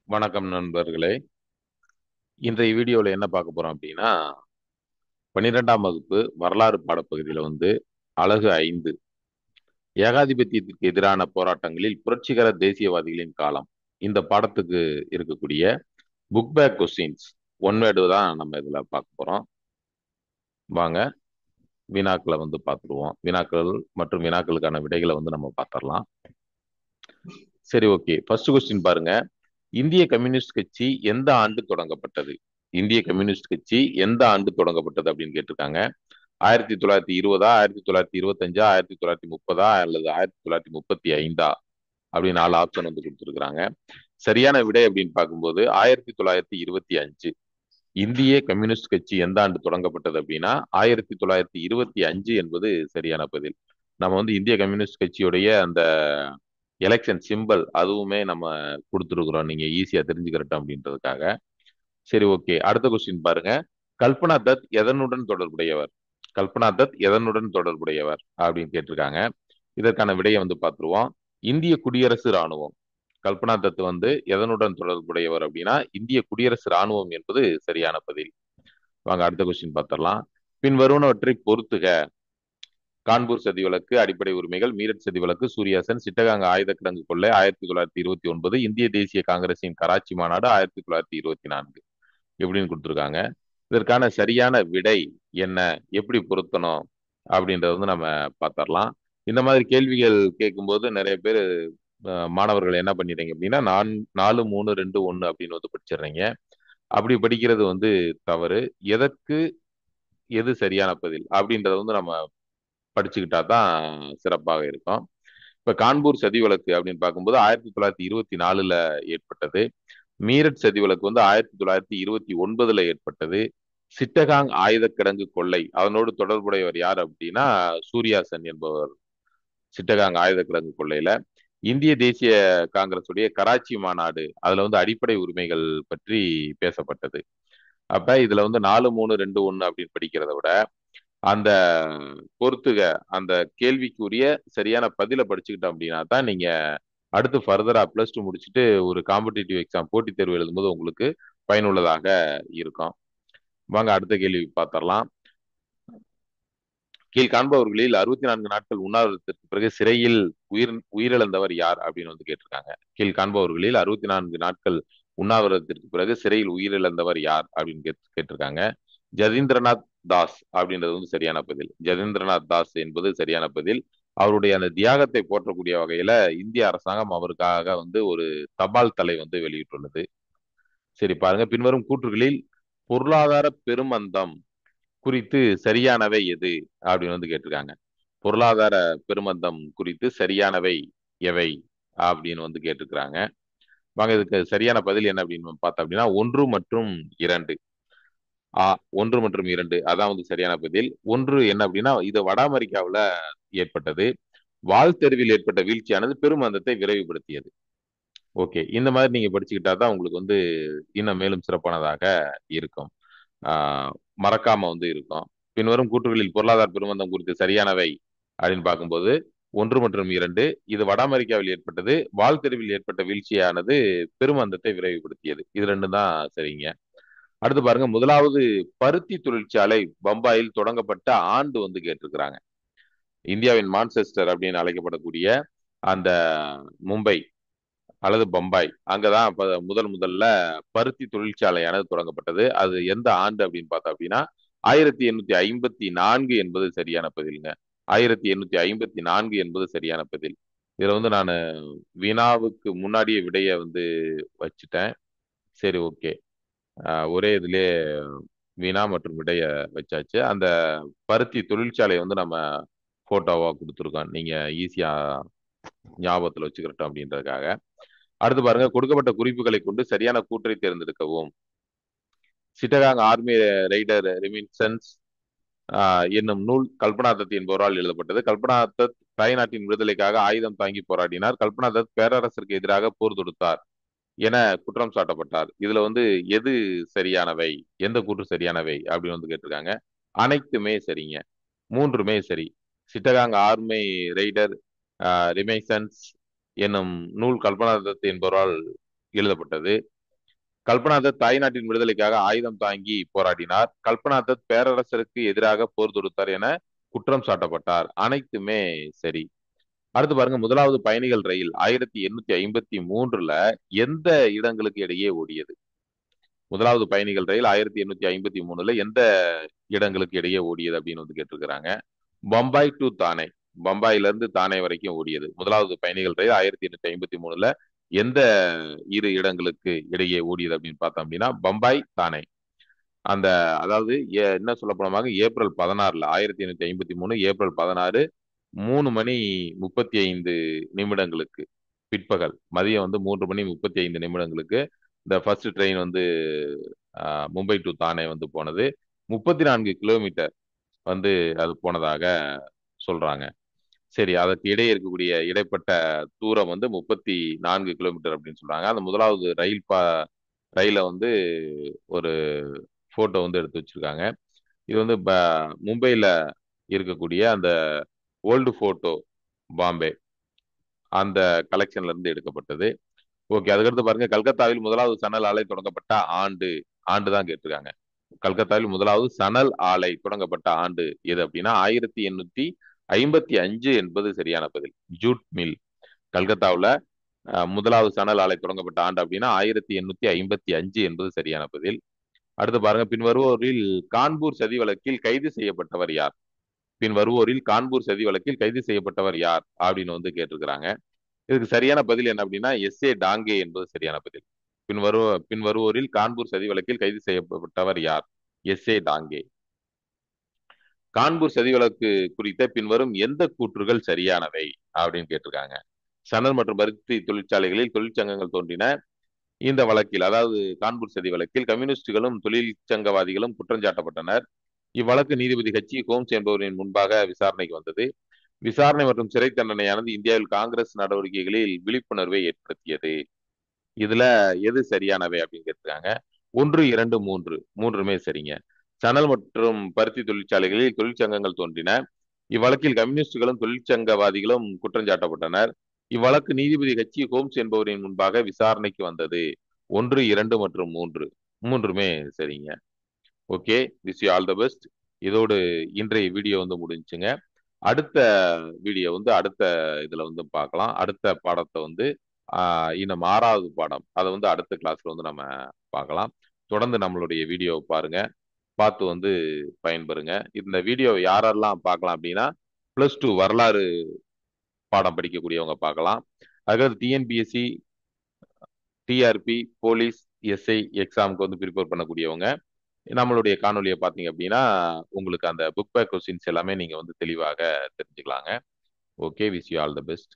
வணக்கம் நண்பர்களே. இன்றைய வீடியோவில் என்ன பார்க்க போறோம் அப்படின்னா 12ஆம் வகுப்பு வரலாறு பாடப்பகுதியில் அலகு 5 ஏகாதிபத்தியத்திற்கு எதிரான போராட்டங்களில் புரட்சிகர தேசியவாதிகளின் காலம். இந்த பாடத்துக்கு இருக்கக்கூடிய book back questions one word தான் நம்ம இதுல பார்க்க போறோம். வாங்க வினாக்களை பார்த்துருவோம். வினாக்கள் மற்றும் வினாக்களுக்கான விடைகளை நம்ம பார்த்துடலாம். சரி, ஓகே. ஃபர்ஸ்ட் கொஸ்டின் பாருங்க. இந்திய கம்யூனிஸ்ட் கட்சி எந்த ஆண்டு தொடங்கப்பட்டது? இந்திய கம்யூனிஸ்ட் கட்சி எந்த ஆண்டு தொடங்கப்பட்டது அப்படின்னு கேட்டிருக்காங்க. 1920, 1925, 1930 அல்லது 1935 அப்படின்னு 4 ஆப்ஷன் கொடுத்துருக்காங்க. சரியான விடை அப்படின்னு பார்க்கும்போது 1925. இந்திய கம்யூனிஸ்ட் கட்சி எந்த ஆண்டு தொடங்கப்பட்டது அப்படின்னா 1925 என்பது சரியான பதில். நம்ம இந்திய கம்யூனிஸ்ட் கட்சியுடைய அந்த எலெக்ஷன் சிம்பல் அதுவுமே நம்ம கொடுத்துருக்குறோம், நீங்க ஈஸியா தெரிஞ்சுக்கிறட்டும் அப்படின்றதுக்காக. சரி, ஓகே. அடுத்த கொஸ்டின் பாருங்க. கல்பனா தத் எதனுடன் தொடர்புடையவர்? கல்பனா தத் எதனுடன் தொடர்புடையவர் அப்படின்னு கேட்டிருக்காங்க. இதற்கான விடையை பார்த்துருவோம். இந்திய குடியரசு ராணுவம். கல்பனா தத் எதனுடன் தொடர்புடையவர் அப்படின்னா இந்திய குடியரசு ராணுவம் என்பது சரியான பதில். வாங்க அடுத்த கொஸ்டின் பார்த்துடலாம். பின் வருவனவற்றை பொறுத்துக. கான்பூர் சதி வழக்கு, அடிப்படை உரிமைகள், மீரட் சதி வழக்கு, சூர்யாசன், சிட்டகாங்க ஆயுத கிடங்கு கொள்ளை 1929, இந்திய தேசிய காங்கிரசின் கராச்சி மாநாடு 1924 எப்படின்னு கொடுத்துருக்காங்க. இதற்கான சரியான விடை என்ன, எப்படி பொருத்தணும் அப்படின்றத நம்ம பார்த்தரலாம். இந்த மாதிரி கேள்விகள் கேட்கும்போது நிறைய பேர் மாணவர்கள் என்ன பண்ணிடுறீங்க அப்படின்னா 4 3 2 1 அப்படின்னு படிச்சிடுறீங்க. அப்படி படிக்கிறது தவறு. எதற்கு எது சரியான பதில் அப்படின்றத நம்ம படிச்சுக்கிட்டா தான் சிறப்பாக இருக்கும். இப்ப கான்பூர் சதி வழக்கு அப்படின்னு பார்க்கும்போது 1924 ஏற்பட்டது. மீரட் சதி வழக்கு 1929 ஏற்பட்டது. சிட்டகாங் ஆயுத கிடங்கு கொள்ளை அதனோடு தொடர்புடையவர் யார் அப்படின்னா சூர்யாசன் என்பவர். சிட்டகாங் ஆயுத கிடங்கு கொள்ளையில இந்திய தேசிய காங்கிரஸ் உடைய கராச்சி மாநாடு அதுல அடிப்படை உரிமைகள் பற்றி பேசப்பட்டது. அப்ப இதுல 4 3 2 1 அப்படின்னு படிக்கிறத விட அந்த பொறுத்துக அந்த கேள்விக்குரிய சரியான பதில படிச்சுக்கிட்டோம் அப்படின்னா தான் நீங்க அடுத்து ஃபர்தரா +2 முடிச்சுட்டு ஒரு காம்படிட்டிவ் எக்ஸாம் போட்டித் தேர்வு எழுதும்போது உங்களுக்கு பயனுள்ளதாக இருக்கும். வாங்க அடுத்த கேள்வி பார்த்தரலாம். கீழ்காண்பவர்களில் 64 நாட்கள் உண்ணாவிரதத்திற்கு பிறகு சிறையில் உயிரிழந்தவர் யார் அப்படின்னு கேட்டிருக்காங்க. கீழ்காண்பவர்களில் 64 நாட்கள் உண்ணாவிரதத்திற்கு பிறகு சிறையில் உயிரிழந்தவர் யார் அப்படின்னு கேட்டிருக்காங்க. ஜதீந்திரநாத் தாஸ் அப்படின்றது சரியான பதில். ஜதீந்திரநாத் தாஸ் என்பது சரியான பதில். அவருடைய அந்த தியாகத்தை போற்றக்கூடிய வகையில இந்திய அரசாங்கம் அவருக்காக ஒரு தபால் தலை வெளியிட்டுள்ளது. சரி பாருங்க. பின்வரும் கூற்றுகளில் பொருளாதார பெருமந்தம் குறித்து சரியானவை எது அப்படின்னு கேட்டிருக்காங்க. பொருளாதார பெருமந்தம் குறித்து சரியானவை எவை அப்படின்னு கேட்டிருக்கிறாங்க. வாங்க இதுக்கு சரியான பதில் என்ன அப்படின்னு பார்த்தோம் அப்படின்னா 1 மற்றும் 2. 1 மற்றும் 2 அதான் சரியான பதில். 1 என்ன அப்படின்னா இது வட அமெரிக்காவில் ஏற்பட்டது. வால் தெருவில் ஏற்பட்ட வீழ்ச்சியானது பெருமந்தத்தை விரைவுபடுத்தியது. ஓகே, இந்த மாதிரி நீங்க படிச்சுக்கிட்டா தான் உங்களுக்கு இன்னும் மேலும் சிறப்பானதாக இருக்கும். மறக்காம இருக்கும். பின்வரும் கூற்றுகளில் பொருளாதார பெருமந்தம் குறித்து சரியானவை அப்படின்னு பார்க்கும்போது 1 மற்றும் 2 இது வட அமெரிக்காவில் ஏற்பட்டது. வால் தெருவில் ஏற்பட்ட வீழ்ச்சியானது பெருமந்தத்தை விரைவுபடுத்தியது. இது 2 தான் சரிங்க. அடுத்து பாருங்க. முதலாவது பருத்தி தொழிற்சாலை பம்பாயில் தொடங்கப்பட்ட ஆண்டு கேட்டிருக்கிறாங்க. இந்தியாவின் மான்செஸ்டர் அப்படின்னு அழைக்கப்படக்கூடிய அந்த மும்பை அல்லது பம்பாய் அங்கதான் முதல்ல பருத்தி தொழிற்சாலையானது தொடங்கப்பட்டது. அது எந்த ஆண்டு அப்படின்னு பார்த்தோம் அப்படின்னா 1854 என்பது சரியான பதிலுங்க. 1854 என்பது சரியான பதில். இதுல நான் வினாவுக்கு முன்னாடியே விடைய வச்சுட்டேன். சரி, ஓகே. ஒரே இதுலயே வினா மற்றும் விடைய வச்சாச்சு. அந்த பருத்தி தொழிற்சாலை நம்ம போட்டோவா கொடுத்துருக்கோம், நீங்க ஈஸியா ஞாபகத்துல வச்சுக்கிறோம் அப்படின்றதுக்காக. அடுத்து பாருங்க. கொடுக்கப்பட்ட குறிப்புகளை கொண்டு சரியான கூற்றை தேர்ந்தெடுக்கவும். சிட்டகாங் ஆர்மி ரைடர் ரெமின்சன்ஸ் என்னும் நூல் கல்பனா தத் என்பவரால் எழுதப்பட்டது. கல்பனா தத் தாய்நாட்டின் விடுதலைக்காக ஆயுதம் தாங்கி போராடினார். கல்பனா தத் பேரரசருக்கு எதிராக போர் தொடுத்தார் என குற்றம் சாட்டப்பட்டார். இதுல எது சரியானவை, எந்த கூற்று சரியானவை அப்படின்னு கேட்டிருக்காங்க. அனைத்துமே சரிங்க. 3மே சரி. சிட்டகாங் ஆர்மி ரைடர் ரிமைசன்ஸ் என்னும் நூல் கல்பனா தத் என்பவரால் எழுதப்பட்டது. கல்பனா தத் தாய்நாட்டின் விடுதலைக்காக ஆயுதம் தாங்கி போராடினார். கல்பனா தத் பேரரசருக்கு எதிராக போர் தொடுத்தார் என குற்றம் சாட்டப்பட்டார். அனைத்துமே சரி. அடுத்து பாருங்க, முதலாவது பயணிகள் ரயில் 1853ல எந்த இடங்களுக்கு இடையே ஓடியது? முதலாவது பயணிகள் ரயில் 1853ல எந்த இடங்களுக்கு இடையே ஓடியது அப்படின்னு வந்து கேட்டிருக்கிறாங்க. பம்பாய் டு தானே. பம்பாயில இருந்து தானே வரைக்கும் ஓடியது முதலாவது பயணிகள் ரயில் 1853ல எந்த இரு இடங்களுக்கு இடையே ஓடியது அப்படின்னு பார்த்தோம் அப்படின்னா பம்பாய் தானே. அந்த அதாவது என்ன சொல்ல போனோமாக ஏப்ரல் 16 1853 ஏப்ரல் 16 3:35 பிற்பகல் மதியம் வந்து 3:35 இந்த ஃபர்ஸ்ட் ட்ரெயின் வந்து மும்பை டு தானே வந்து போனது. 34 கிலோமீட்டர் வந்து அது போனதாக சொல்றாங்க. சரி, அதற்கு இடையே இருக்கக்கூடிய இடைப்பட்ட தூரம் வந்து 34 கிலோமீட்டர் அப்படின்னு சொல்றாங்க. அந்த முதலாவது ரயில வந்து ஒரு போட்டோ வந்து எடுத்து வச்சிருக்காங்க. இது வந்து மும்பையில இருக்கக்கூடிய அந்த ஓல்டு போட்டோ பாம்பே அந்த கலெக்ஷன்ல இருந்து எடுக்கப்பட்டது. ஓகே, அதுக்கடுத்து பாருங்க, கல்கத்தாவில் முதலாவது சணல் ஆலை தொடங்கப்பட்ட ஆண்டு. ஆண்டு தான் கேட்டிருக்காங்க. கல்கத்தாவில் முதலாவது சணல் ஆலை தொடங்கப்பட்ட ஆண்டு எது அப்படின்னா 1855 என்பது சரியான பதில். Jute mill. கல்கத்தாவில் முதலாவது சணல் ஆலை தொடங்கப்பட்ட ஆண்டு அப்படின்னா 1855 என்பது சரியான பதில். அடுத்து பாருங்க, பின் வருவோரில் கான்பூர் சதி வழக்கில் கைது செய்யப்பட்டவர் யார்? பின் வருவோரில் கான்பூர் சதி வழக்கில் கைது செய்யப்பட்டவர் யார் அப்படின்னு வந்து கேட்டிருக்கிறாங்க. இதுக்கு சரியான பதில் என்ன அப்படின்னா எஸ் ஏ டாங்கே என்பது சரியான பதில். பின் வருவோரில் கான்பூர் சதி வழக்கில் கைது செய்யப்பட்டவர் யார்? S A Dange. கான்பூர் சதி வழக்கு குறித்த பின்வரும் எந்த கூற்றுகள் சரியானவை அப்படின்னு கேட்டிருக்காங்க. சணல் மற்றும் பருத்தி தொழிற்சாலைகளில் தொழிற்சங்கங்கள் தோன்றின. இந்த வழக்கில், அதாவது கான்பூர் சதி வழக்கில் கம்யூனிஸ்டுகளும் தொழிற்சங்கவாதிகளும் குற்றஞ்சாட்டப்பட்டனர். இவ்வழக்கு நீதிபதி ஹெச் ஹோம்ஸ் என்பவரின் முன்பாக விசாரணைக்கு வந்தது. விசாரணை மற்றும் சிறை தண்டனையானது இந்தியாவில் காங்கிரஸ் நடவடிக்கைகளில் விழிப்புணர்வை ஏற்படுத்தியது. இதுல எது சரியானவை அப்படின்னு கேட்டிருக்காங்க. 1, 2, 3 மூன்றுமே சரிங்க. சணல் மற்றும் பருத்தி தொழிற்சாலைகளில் தொழிற்சங்கங்கள் தோன்றின. இவ்வழக்கில் கம்யூனிஸ்டுகளும் தொழிற்சங்கவாதிகளும் குற்றஞ்சாட்டப்பட்டனர். இவ்வழக்கு நீதிபதி ஹெச் ஹோம்ஸ் என்பவரின் முன்பாக விசாரணைக்கு வந்தது. 1, 2 மற்றும் 3 மூன்றுமே சரிங்க. Okay, wish you all the best. இதோடு இன்றைய வீடியோ வந்து முடிஞ்சுங்க. அடுத்த வீடியோ வந்து அடுத்த இதுல வந்து பார்க்கலாம். அடுத்த பாடத்தை வந்து இன்னும் 6வது பாடம் அதை வந்து அடுத்த கிளாஸ்ல வந்து நம்ம பார்க்கலாம். தொடர்ந்து நம்மளுடைய வீடியோவை பாருங்க, பார்த்து வந்து பயன்பெறுங்க. இந்த வீடியோ யாரெல்லாம் பார்க்கலாம் அப்படின்னா +2 வரலாறு பாடம் படிக்கக்கூடியவங்க பார்க்கலாம். அதாவது டிஎன்பிஎஸ்சி, டிஆர்பி, போலீஸ், எஸ்ஐ எக்ஸாமுக்கு வந்து ப்ரிப்பேர் பண்ணக்கூடியவங்க நம்மளுடைய காணொலியை பார்த்தீங்க அப்படின்னா உங்களுக்கு அந்த புக் பேக் கொஸ்டின்ஸ் எல்லாமே நீங்க வந்து தெளிவாக தெரிஞ்சுக்கலாங்க. Okay, wish you all the best.